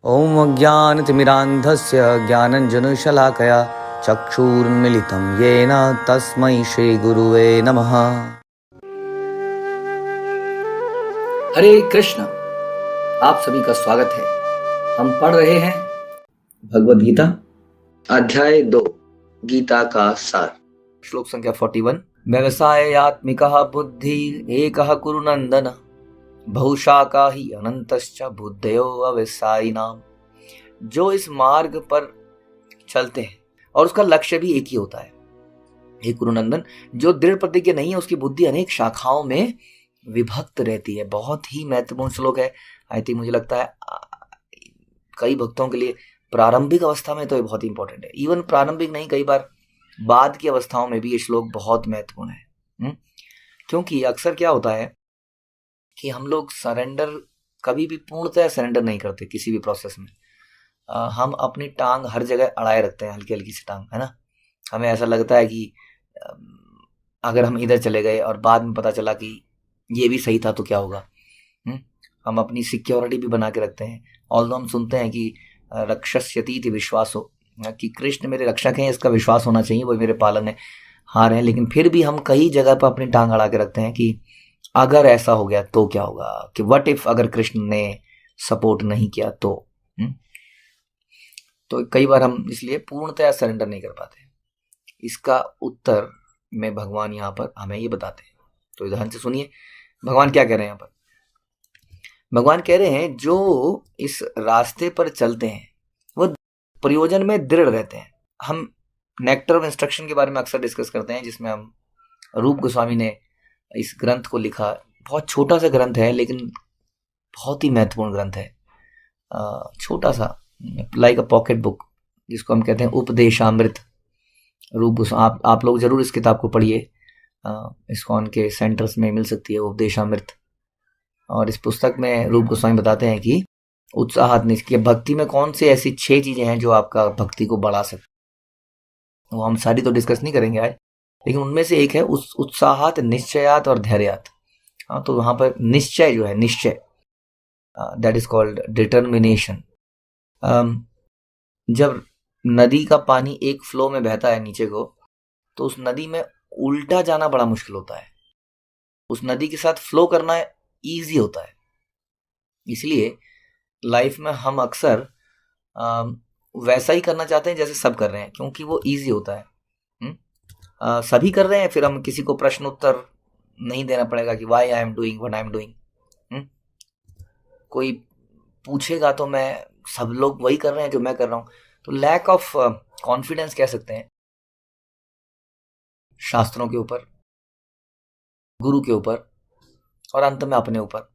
ॐ अज्ञानतिमिरान्धस्य ज्ञानञ्जनशलाकया चक्षुरुन्मिलितं येन तस्मै श्रीगुरुवे नमः। हरे कृष्ण। आप सभी का स्वागत है। हम पढ़ रहे हैं भगवद गीता अध्याय 2 गीता का सार, श्लोक संख्या 41। व्यवसायात्मिकः बुद्धि एकः कुरु नंदन बहुशाखा ही अनंतश्च बुद्धयो अव्यवसायिनाम। जो इस मार्ग पर चलते हैं और उसका लक्ष्य भी एक ही होता है, हे कुरुनंदन, जो दृढ़ प्रतिज्ञ नहीं है उसकी बुद्धि अनेक शाखाओं में विभक्त रहती है। बहुत ही महत्वपूर्ण श्लोक है। आई थिंक मुझे लगता है कई भक्तों के लिए प्रारंभिक अवस्था में तो ये बहुत इंपॉर्टेंट है। इवन प्रारंभिक नहीं, कई बार बाद की अवस्थाओं में भी ये श्लोक बहुत महत्वपूर्ण है। क्योंकि अक्सर क्या होता है कि हम लोग सरेंडर कभी भी पूर्णतः सरेंडर नहीं करते किसी भी प्रोसेस में। हम अपनी टांग हर जगह अड़ाए रखते हैं, हल्की हल्की सी टांग, है ना। हमें ऐसा लगता है कि अगर हम इधर चले गए और बाद में पता चला कि ये भी सही था तो क्या होगा। हम अपनी सिक्योरिटी भी बना के रखते हैं। ऑल्दो हम सुनते हैं कि रक्षस्यतीति विश्वासो, कि कृष्ण मेरे रक्षक हैं, इसका विश्वास होना चाहिए, वो मेरे पालन है, हार है। लेकिन फिर भी हम कई जगह पर अपनी टांग अड़ा के रखते हैं कि अगर ऐसा हो गया तो क्या होगा, कि व्हाट इफ अगर कृष्ण ने सपोर्ट नहीं किया तो कई बार हम इसलिए पूर्णतः सरेंडर नहीं कर पाते। इसका उत्तर में भगवान यहाँ पर हमें ये बताते हैं, तो ध्यान से सुनिए भगवान क्या कह रहे हैं। यहाँ पर भगवान कह रहे हैं जो इस रास्ते पर चलते हैं वो प्रयोजन में दृढ़ रहते हैं। हम नेक्टर ऑफ इंस्ट्रक्शन के बारे में अक्सर डिस्कस करते हैं, जिसमें हम रूप गोस्वामी ने इस ग्रंथ को लिखा। बहुत छोटा सा ग्रंथ है लेकिन बहुत ही महत्वपूर्ण ग्रंथ है। छोटा सा लाइक अ पॉकेट बुक, जिसको हम कहते हैं उपदेशामृत। रूप गोस्वामी, आप लोग जरूर इस किताब को पढ़िए। इस्कॉन के सेंटर्स में मिल सकती है उपदेशामृत। और इस पुस्तक में रूप गोस्वामी बताते हैं कि उत्साहात निश्चय, भक्ति में कौन सी ऐसी 6 चीजें हैं जो आपका भक्ति को बढ़ा सकती। वो हम सारी तो डिस्कस नहीं करेंगे आज, लेकिन उनमें से एक है उत्साहात, निश्चयात और धैर्यात। तो वहां पर निश्चय जो है, निश्चय, दैट इज कॉल्ड डिटर्मिनेशन। जब नदी का पानी एक फ्लो में बहता है नीचे को, तो उस नदी में उल्टा जाना बड़ा मुश्किल होता है। उस नदी के साथ फ्लो करना ईजी होता है। इसलिए लाइफ में हम अक्सर वैसा ही करना चाहते हैं जैसे सब कर रहे हैं, क्योंकि वो ईजी होता है। सभी कर रहे हैं, फिर हम किसी को प्रश्न उत्तर नहीं देना पड़ेगा कि why I am doing what I am doing. कोई पूछेगा तो मैं, सब लोग वही कर रहे हैं जो मैं कर रहा हूं। तो लैक ऑफ कॉन्फिडेंस कह सकते हैं शास्त्रों के ऊपर, गुरु के ऊपर और अंत में अपने ऊपर।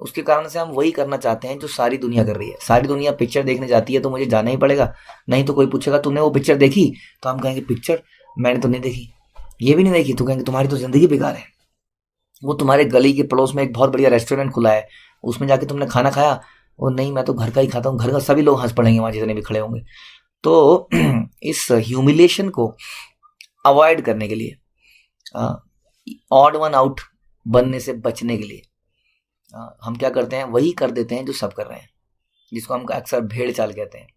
उसके कारण से हम वही करना चाहते हैं जो सारी दुनिया कर रही है। सारी दुनिया पिक्चर देखने जाती है तो मुझे जाना ही पड़ेगा, नहीं तो कोई पूछेगा तूने वो पिक्चर देखी, तो हम कहेंगे पिक्चर मैंने तो नहीं देखी। ये भी नहीं देखी तो कहेंगे तुम्हारी तो जिंदगी बेकार है। वो तुम्हारे गली के पड़ोस में एक बहुत बढ़िया रेस्टोरेंट खुला है, उसमें जाके तुमने खाना खाया, वो नहीं मैं तो घर का ही खाता हूँ। घर का सभी लोग हंस पड़ेंगे वहां जितने भी खड़े होंगे। तो इस ह्यूमिलेशन को अवॉइड करने के लिए, ऑड वन आउट बनने से बचने के लिए हम क्या करते हैं, वही कर देते हैं जो सब कर रहे हैं, जिसको हम अक्सर भेड़ चाल कहते हैं।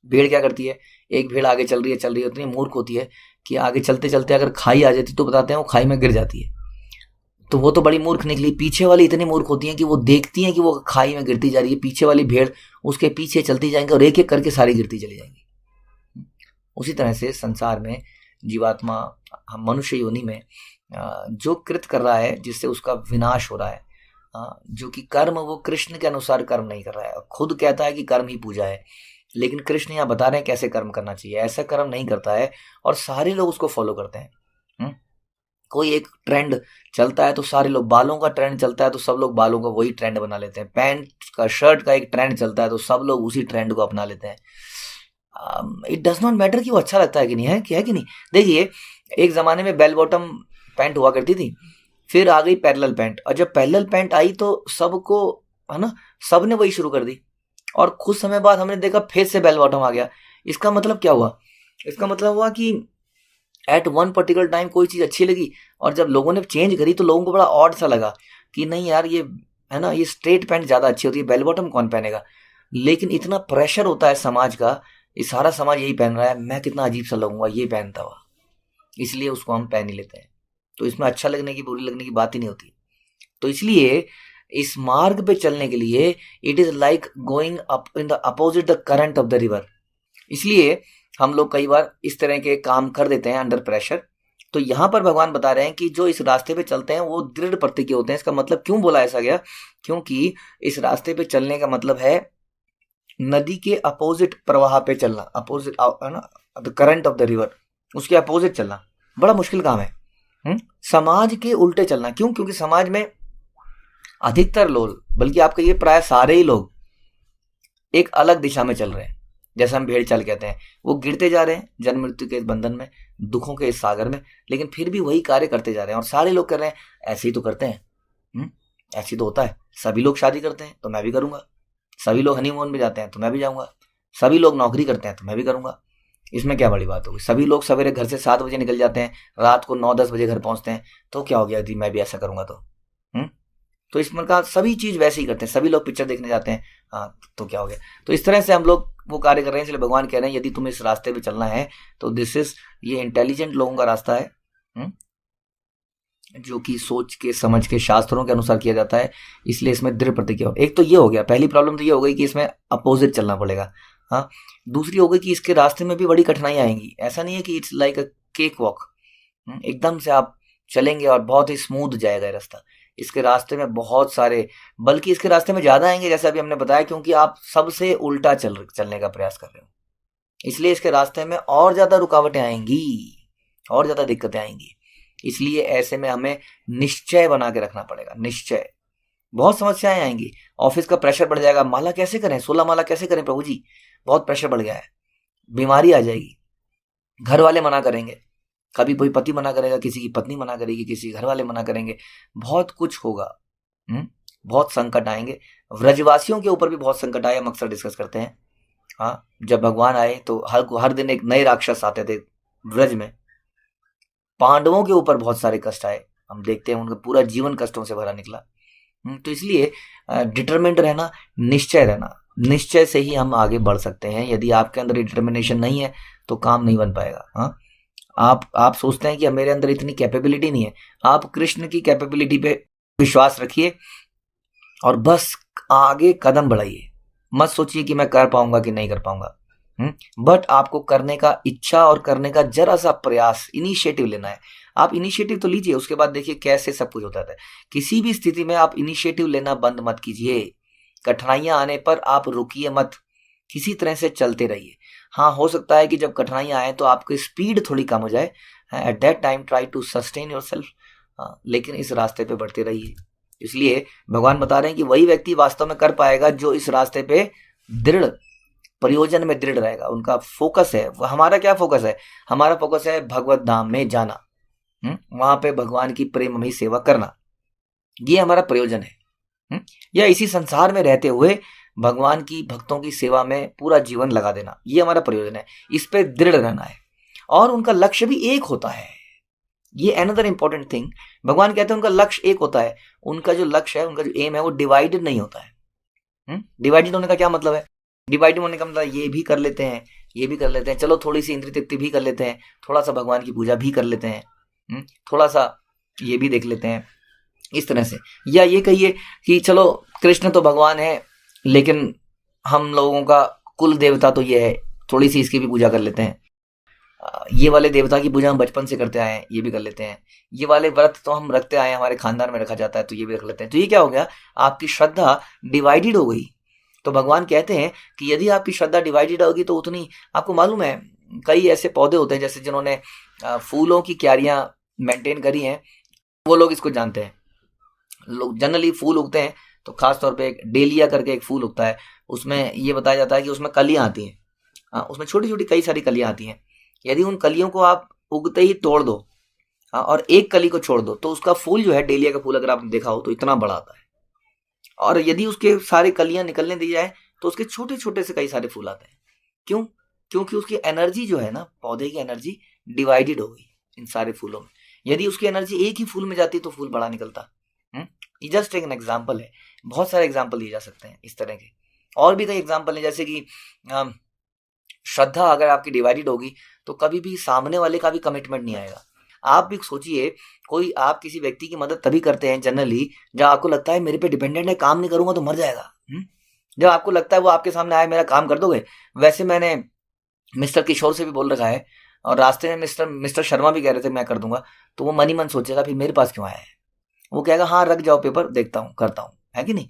भेड़ क्या करती है, एक भेड़ आगे चल रही है, उतनी मूर्ख होती है कि आगे चलते चलते अगर खाई आ जाती तो बताते हैं वो खाई में गिर जाती है। तो वो तो बड़ी मूर्ख निकली। पीछे वाली इतनी मूर्ख होती है कि वो देखती है कि वो खाई में गिरती जा रही है, पीछे वाली भेड़ उसके पीछे चलती जाएंगे और एक एक करके सारी गिरती चली जाएंगी। उसी तरह से संसार में जीवात्मा, हम मनुष्य योनि में जो कृत कर रहा है जिससे उसका विनाश हो रहा है, जो कि कर्म, वो कृष्ण के अनुसार कर्म नहीं कर रहा है। खुद कहता है कि कर्म ही पूजा है, लेकिन कृष्ण यहाँ बता रहे हैं कैसे कर्म करना चाहिए। ऐसा कर्म नहीं करता है और सारे लोग उसको फॉलो करते हैं। कोई एक ट्रेंड चलता है तो सारे लोग, बालों का ट्रेंड चलता है तो सब लोग बालों का वही ट्रेंड बना लेते हैं। पैंट का, शर्ट का एक ट्रेंड चलता है तो सब लोग उसी ट्रेंड को अपना लेते हैं। इट डज नॉट मैटर कि वो अच्छा लगता है कि नहीं, है कि नहीं। देखिए, एक जमाने में बेल बॉटम पैंट हुआ करती थी, फिर आ गई पैरेलल पैंट, और जब पैरेलल पैंट आई तो सबको, है ना, सब ने वही शुरू कर दी। और कुछ समय बाद हमने देखा फिर से बेल बॉटम आ गया। इसका मतलब क्या हुआ? इसका मतलब हुआ कि एट वन पर्टिकुलर टाइम कोई चीज अच्छी लगी, और जब लोगों ने चेंज करी तो लोगों को बड़ा ऑड सा लगा कि नहीं यार, ये है ना, ये स्ट्रेट पैंट ज्यादा अच्छी होती है, बेल बॉटम कौन पहनेगा। लेकिन इतना प्रेशर होता है समाज का, ये सारा समाज यही पहन रहा है, मैं कितना अजीब सा लगूंगा ये पहनता हुआ, इसलिए उसको हम पहन ही लेते हैं। तो इसमें अच्छा लगने की बुरी लगने की बात ही नहीं होती। तो इसलिए इस मार्ग पे चलने के लिए it is like going up in the opposite the current of the river. इसलिए हम लोग कई बार इस तरह के काम कर देते हैं अंडर प्रेशर। तो यहां पर भगवान बता रहे हैं कि जो इस रास्ते पे चलते हैं वो दृढ़ प्रति के होते हैं। इसका मतलब क्यों बोला ऐसा गया, क्योंकि इस रास्ते पे चलने का मतलब है नदी के अपोजिट प्रवाह पे चलना, अपोजिट है ना, the current of the river, उसके अपोजिट चलना बड़ा मुश्किल काम है। समाज के उल्टे चलना। क्यों? क्योंकि समाज में अधिकतर लोग, बल्कि आप कहिए प्राय सारे ही लोग एक अलग दिशा में चल रहे हैं। जैसे हम भेड़ चाल कहते हैं, वो गिरते जा रहे हैं जन्म मृत्यु के इस बंधन में, दुखों के इस सागर में, लेकिन फिर भी वही कार्य करते जा रहे हैं। और सारे लोग कर रहे हैं, ऐसे ही तो करते हैं, ऐसे ही तो होता है। सभी लोग शादी करते हैं तो मैं भी करूंगा, सभी लोग हनीमून में जाते हैं तो मैं भी जाऊंगा, सभी लोग नौकरी करते हैं तो मैं भी करूंगा, इसमें क्या बड़ी बात होगी। सभी लोग सवेरे घर से 7 बजे निकल जाते हैं, रात को 9-10 बजे घर पहुंचते हैं, तो क्या हो गया यदि मैं भी ऐसा करूंगा तो इस प्रकार सभी चीज वैसे ही करते हैं। सभी लोग पिक्चर देखने जाते हैं, हाँ तो क्या हो गया। तो इस तरह से हम लोग वो कार्य कर रहे हैं। इसलिए भगवान कह रहे हैं यदि तुम्हें इस रास्ते पे चलना है तो दिस इज, ये इंटेलिजेंट लोगों का रास्ता है, जो कि सोच के समझ के शास्त्रों के अनुसार किया जाता है। इसलिए इसमें दृढ़ प्रतिज्ञा। एक तो ये हो गया, पहली प्रॉब्लम तो ये हो गई कि इसमें अपोजिट चलना पड़ेगा। हाँ, दूसरी हो गई कि इसके रास्ते में भी बड़ी कठिनाइयां आएंगी। ऐसा नहीं है कि it's like a cake walk, एकदम से आप चलेंगे और बहुत ही स्मूथ जाएगा रास्ता। इसके रास्ते में बहुत सारे, बल्कि इसके रास्ते में ज्यादा आएंगे, जैसे अभी हमने बताया, क्योंकि आप सबसे उल्टा चलने का प्रयास कर रहे हो। इसलिए इसके रास्ते में और ज्यादा रुकावटें आएंगी, और ज्यादा दिक्कतें आएंगी। इसलिए ऐसे में हमें निश्चय बना के रखना पड़ेगा। निश्चय, बहुत समस्याएं आएंगी, ऑफिस का प्रेशर बढ़ जाएगा, माला कैसे करें, 16 माला कैसे करें प्रभु जी, बहुत प्रेशर बढ़ गया है, बीमारी आ जाएगी, घर वाले मना करेंगे, कभी कोई पति मना करेगा, किसी की पत्नी मना करेगी, किसी घर वाले मना करेंगे, बहुत कुछ होगा, बहुत संकट आएंगे। व्रजवासियों के ऊपर भी बहुत संकट आए, हम अक्सर डिस्कस करते हैं। हाँ, जब भगवान आए तो हर दिन एक नए राक्षस आते थे व्रज में। पांडवों के ऊपर बहुत सारे कष्ट आए, हम देखते हैं उनका पूरा जीवन कष्टों से भरा निकला। तो इसलिए डिटरमिनेट रहना, निश्चय रहना, निश्चय से ही हम आगे बढ़ सकते हैं। यदि आपके अंदर डिटर्मिनेशन नहीं है तो काम नहीं बन पाएगा। हाँ, आप सोचते हैं कि मेरे अंदर इतनी कैपेबिलिटी नहीं है, आप कृष्ण की कैपेबिलिटी पे विश्वास रखिए और बस आगे कदम बढ़ाइए। मत सोचिए कि मैं कर पाऊंगा कि नहीं कर पाऊंगा, बट आपको करने का इच्छा और करने का जरा सा प्रयास, इनिशिएटिव लेना है। आप इनिशिएटिव तो लीजिए, उसके बाद देखिए कैसे सब कुछ होता है। किसी भी स्थिति में आप इनिशिएटिव लेना बंद मत कीजिए। कठिनाइयां आने पर आप रुकिए मत, किसी तरह से चलते रहिए। हाँ, हो सकता है कि जब कठिनाइयां आए तो आपकी स्पीड थोड़ी कम हो जाए, at that time try to sustain yourself, लेकिन इस रास्ते पे बढ़ते रहिए। इसलिए भगवान बता रहे हैं कि वही व्यक्ति वास्तव में कर पाएगा जो इस रास्ते पे दृढ़, प्रयोजन में दृढ़ रहेगा। उनका फोकस है, हमारा क्या फोकस है, हमारा फोकस है भगवत धाम में जाना, वहां पे भगवान की प्रेममयी सेवा करना, ये हमारा प्रयोजन है। या इसी संसार में रहते हुए भगवान की भक्तों की सेवा में पूरा जीवन लगा देना, ये हमारा प्रयोजन है। इस पे दृढ़ रहना है। और उनका लक्ष्य भी एक होता है, ये अनदर इंपॉर्टेंट थिंग। भगवान कहते हैं उनका लक्ष्य एक होता है। उनका जो लक्ष्य है, उनका जो एम है, वो डिवाइडेड नहीं होता है। डिवाइडेड होने का क्या मतलब है? डिवाइडेड होने का मतलब ये भी कर लेते हैं, ये भी कर लेते हैं, चलो थोड़ी सी इंद्रिय तृप्ति भी कर लेते हैं, थोड़ा सा भगवान की पूजा भी कर लेते हैं, थोड़ा सा ये भी देख लेते हैं, इस तरह से। या ये कहिए कि चलो कृष्ण तो भगवान है, लेकिन हम लोगों का कुल देवता तो ये है, थोड़ी सी इसकी भी पूजा कर लेते हैं। ये वाले देवता की पूजा हम बचपन से करते आए हैं, ये भी कर लेते हैं। ये वाले व्रत तो हम रखते आए हैं, हमारे खानदान में रखा जाता है, तो ये भी रख लेते हैं। तो ये क्या हो गया, आपकी श्रद्धा डिवाइडेड हो गई। तो भगवान कहते हैं कि यदि आपकी श्रद्धा डिवाइडेड होगी तो उतनी, आपको मालूम है कई ऐसे पौधे होते हैं, जैसे जिन्होंने फूलों की क्यारियां मेंटेन करी हैं, वो लोग इसको जानते हैं। लोग जनरली फूल उगते हैं तो खासतौर पे एक डेलिया करके एक फूल उगता है, उसमें ये बताया जाता है कि उसमें कलियां आती हैं, उसमें छोटी छोटी कई सारी कलियां आती हैं। यदि उन कलियों को आप उगते ही तोड़ दो और एक कली को छोड़ दो, तो उसका फूल जो है, डेलिया का फूल अगर आपने देखा हो तो इतना बड़ा आता है। और यदि उसके सारे कलियां निकलने दी जाए तो उसके छोटे छोटे से कई सारे फूल आते हैं। क्यों? क्योंकि उसकी एनर्जी जो है ना, पौधे की एनर्जी डिवाइडेड हो गई इन सारे फूलों में। यदि उसकी एनर्जी एक ही फूल में जाती तो फूल बड़ा निकलता। जस्ट एक एग्जाम्पल है। बहुत सारे एग्जाम्पल दिए जा सकते हैं इस तरह के, और भी कई एग्जाम्पल हैं। जैसे कि श्रद्धा अगर आपकी डिवाइडेड होगी तो कभी भी सामने वाले का भी कमिटमेंट नहीं आएगा। आप भी सोचिए, आप किसी व्यक्ति की मदद तभी करते हैं जनरली जब आपको लगता है मेरे पे डिपेंडेंट है, काम नहीं करूंगा तो मर जाएगा। जब आपको लगता है वो आपके सामने आए, मेरा काम कर दोगे। वैसे मैंने मिस्टर किशोर से भी बोल रखा है, और रास्ते में मिस्टर शर्मा भी कह रहे थे मैं कर दूंगा, तो वो मन ही मन सोचेगा फिर मेरे पास क्यों आया है। वो कहेगा हाँ रख जाओ पेपर, देखता हूँ करता हूँ, है कि नहीं।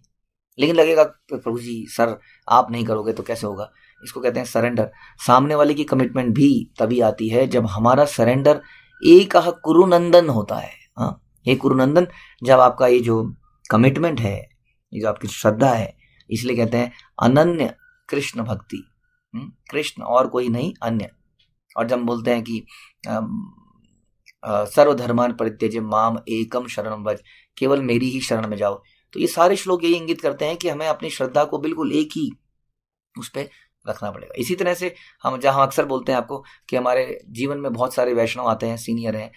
लेकिन लगेगा प्रभु जी सर आप नहीं करोगे तो कैसे होगा। इसको कहते हैं सरेंडर। सामने वाले की कमिटमेंट भी तभी आती है जब हमारा सरेंडर एक कुरुनंदन होता है। हाँ, ये कुरुनंदन, जब आपका ये जो कमिटमेंट है, ये जो आपकी श्रद्धा है, इसलिए कहते हैं अनन्य कृष्ण भक्ति। कृष्ण और कोई नहीं, अन्य। और जब हम बोलते हैं कि सर्वधर्मान परित्यज्य माम एकम शरणम व्रज, केवल मेरी ही शरण में जाओ, तो ये सारे श्लोक यही इंगित करते हैं कि हमें अपनी श्रद्धा को बिल्कुल एक ही उस पर रखना पड़ेगा। इसी तरह से हम जहाँ अक्सर बोलते हैं आपको कि हमारे जीवन में बहुत सारे वैष्णव आते हैं, सीनियर हैं,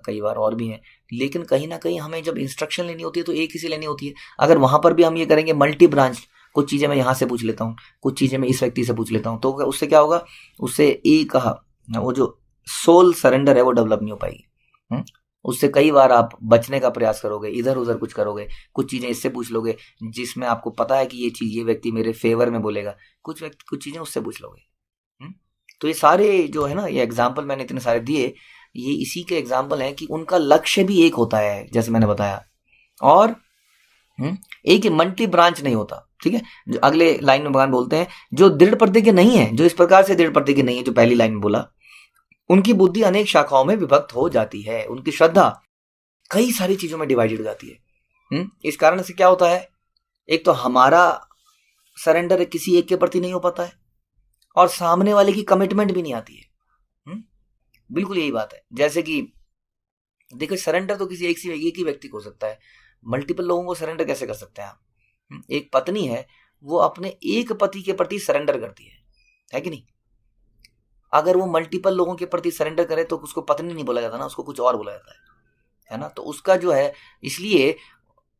कई बार और भी हैं, लेकिन कहीं ना कहीं हमें जब इंस्ट्रक्शन लेनी होती है तो एक ही से लेनी होती है। अगर वहाँ पर भी हम ये करेंगे मल्टी ब्रांच, कुछ चीज़ें मैं यहाँ से पूछ लेता हूँ, कुछ चीज़ें मैं इस व्यक्ति से पूछ लेता हूँ, तो उससे क्या होगा, उससे एक वो जो सोल सरेंडर है वो डेवलप नहीं हो पाएगी। उससे कई बार आप बचने का प्रयास करोगे, इधर उधर कुछ करोगे, कुछ चीज़ें इससे पूछ लोगे जिसमें आपको पता है कि ये चीज़ ये व्यक्ति मेरे फेवर में बोलेगा, कुछ चीज़ें उससे पूछ लोगे। तो ये सारे जो है ना, ये एग्जाम्पल मैंने इतने सारे दिए, ये इसी के एग्जाम्पल हैं कि उनका लक्ष्य भी एक होता है जैसे मैंने बताया, और एक ही मल्टी ब्रांच नहीं होता। ठीक है, जो अगले लाइन में भगवान बोलते हैं जो दृढ़ प्रतिज्ञ नहीं है, जो इस प्रकार से दृढ़ प्रतिज्ञ नहीं है, जो पहली लाइन में बोला, उनकी बुद्धि अनेक शाखाओं में विभक्त हो जाती है, उनकी श्रद्धा कई सारी चीजों में डिवाइडेड हो जाती है। इस कारण से क्या होता है, एक तो हमारा सरेंडर किसी एक के प्रति नहीं हो पाता है, और सामने वाले की कमिटमेंट भी नहीं आती है। बिल्कुल यही बात है। जैसे कि देखो, सरेंडर तो किसी एक ही व्यक्ति को हो सकता है, मल्टीपल लोगों को सरेंडर कैसे कर सकते हैं आप। एक पत्नी है, वो अपने एक पति के प्रति सरेंडर करती है कि नहीं। अगर वो मल्टीपल लोगों के प्रति सरेंडर करे तो उसको पत्नी नहीं बोला जाता ना, उसको कुछ और बोला जाता है ना। तो उसका जो है, इसलिए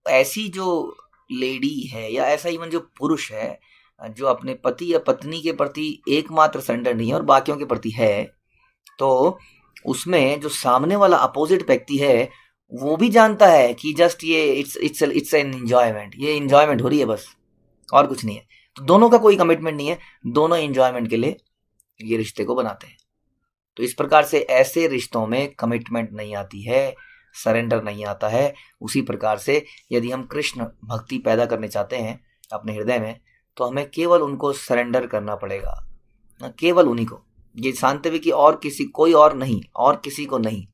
ऐसी जो लेडी है या ऐसा इवन जो पुरुष है जो अपने पति या पत्नी के प्रति एकमात्र सरेंडर नहीं है और बाकियों के प्रति है, तो उसमें जो सामने वाला अपोजिट व्यक्ति है वो भी जानता है कि जस्ट ये इट्स एन एंजॉयमेंट, ये एंजॉयमेंट हो रही है बस, और कुछ नहीं है। तो दोनों का कोई कमिटमेंट नहीं है, दोनों एंजॉयमेंट के लिए ये रिश्ते को बनाते हैं। तो इस प्रकार से ऐसे रिश्तों में कमिटमेंट नहीं आती है, सरेंडर नहीं आता है। उसी प्रकार से यदि हम कृष्ण भक्ति पैदा करने चाहते हैं अपने हृदय में, तो हमें केवल उनको सरेंडर करना पड़ेगा, केवल उन्हीं को। ये जानते हुए कि और किसी, कोई और नहीं, और किसी को नहीं,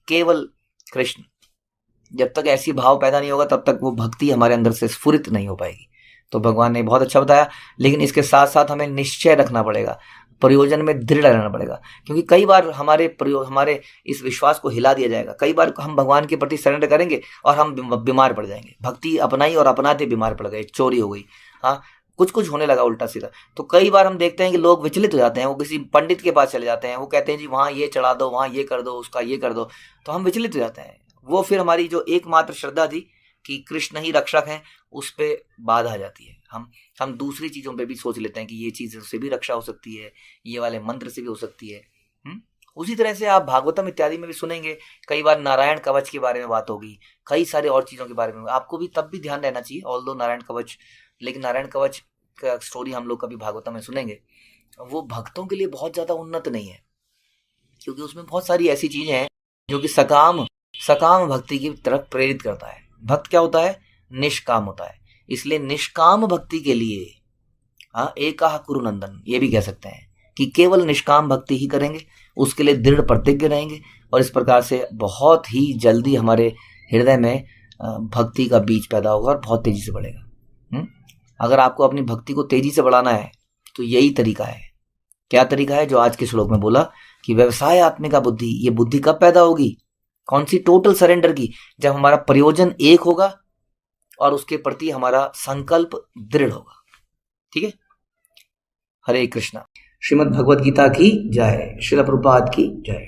केवल कृष्ण। जब तक ऐसी भाव पैदा नहीं होगा तब तक वो भक्ति हमारे अंदर से स्फुरित नहीं हो पाएगी। तो भगवान ने बहुत अच्छा बताया, लेकिन इसके साथ साथ हमें निश्चय रखना पड़ेगा, प्रयोजन में दृढ़ रहना पड़ेगा। क्योंकि कई बार हमारे इस विश्वास को हिला दिया जाएगा। कई बार हम भगवान के प्रति सरेंडर करेंगे और हम बीमार पड़ जाएंगे, भक्ति अपनाई और अपनाते बीमार पड़ गए, चोरी हो गई, हाँ कुछ होने लगा उल्टा सीधा। तो कई बार हम देखते हैं कि लोग विचलित हो जाते हैं, वो किसी पंडित के पास चले जाते हैं, वो कहते हैं जी वहाँ ये चढ़ा दो, वहाँ ये कर दो, उसका ये कर दो, तो हम विचलित हो जाते हैं। वो फिर हमारी जो एकमात्र श्रद्धा थी कि कृष्ण ही रक्षक हैं, उस पर बाधा आ जाती है। हम दूसरी चीज़ों पे भी सोच लेते हैं कि ये चीज़ से भी रक्षा हो सकती है, ये वाले मंत्र से भी हो सकती है। उसी तरह से आप भागवतम इत्यादि में भी सुनेंगे, कई बार नारायण कवच के बारे में बात होगी, कई सारे और चीज़ों के बारे में आपको भी तब भी ध्यान रहना चाहिए। ऑल्दो नारायण कवच, लेकिन नारायण कवच का स्टोरी हम लोग कभी भागवतम में सुनेंगे, वो भक्तों के लिए बहुत ज़्यादा उन्नत नहीं है, क्योंकि उसमें बहुत सारी ऐसी चीज़ें हैं जो कि सकाम भक्ति की तरफ प्रेरित करता है। भक्त क्या होता है, निष्काम होता है। इसलिए निष्काम भक्ति के लिए एकाह कुरुनंदन, ये भी कह सकते हैं कि केवल निष्काम भक्ति ही करेंगे, उसके लिए दृढ़ प्रतिज्ञ रहेंगे, और इस प्रकार से बहुत ही जल्दी हमारे हृदय में भक्ति का बीज पैदा होगा और बहुत तेजी से बढ़ेगा। अगर आपको अपनी भक्ति को तेजी से बढ़ाना है तो यही तरीका है। क्या तरीका है, जो आज के श्लोक में बोला कि व्यवसाय आत्मिका बुद्धि, ये बुद्धि कब पैदा होगी, कौन सी, टोटल सरेंडर की, जब हमारा प्रयोजन एक होगा और उसके प्रति हमारा संकल्प दृढ़ होगा। ठीक है, हरे कृष्णा। श्रीमद् भगवद गीता की जय, श्रील प्रभुपाद की जय।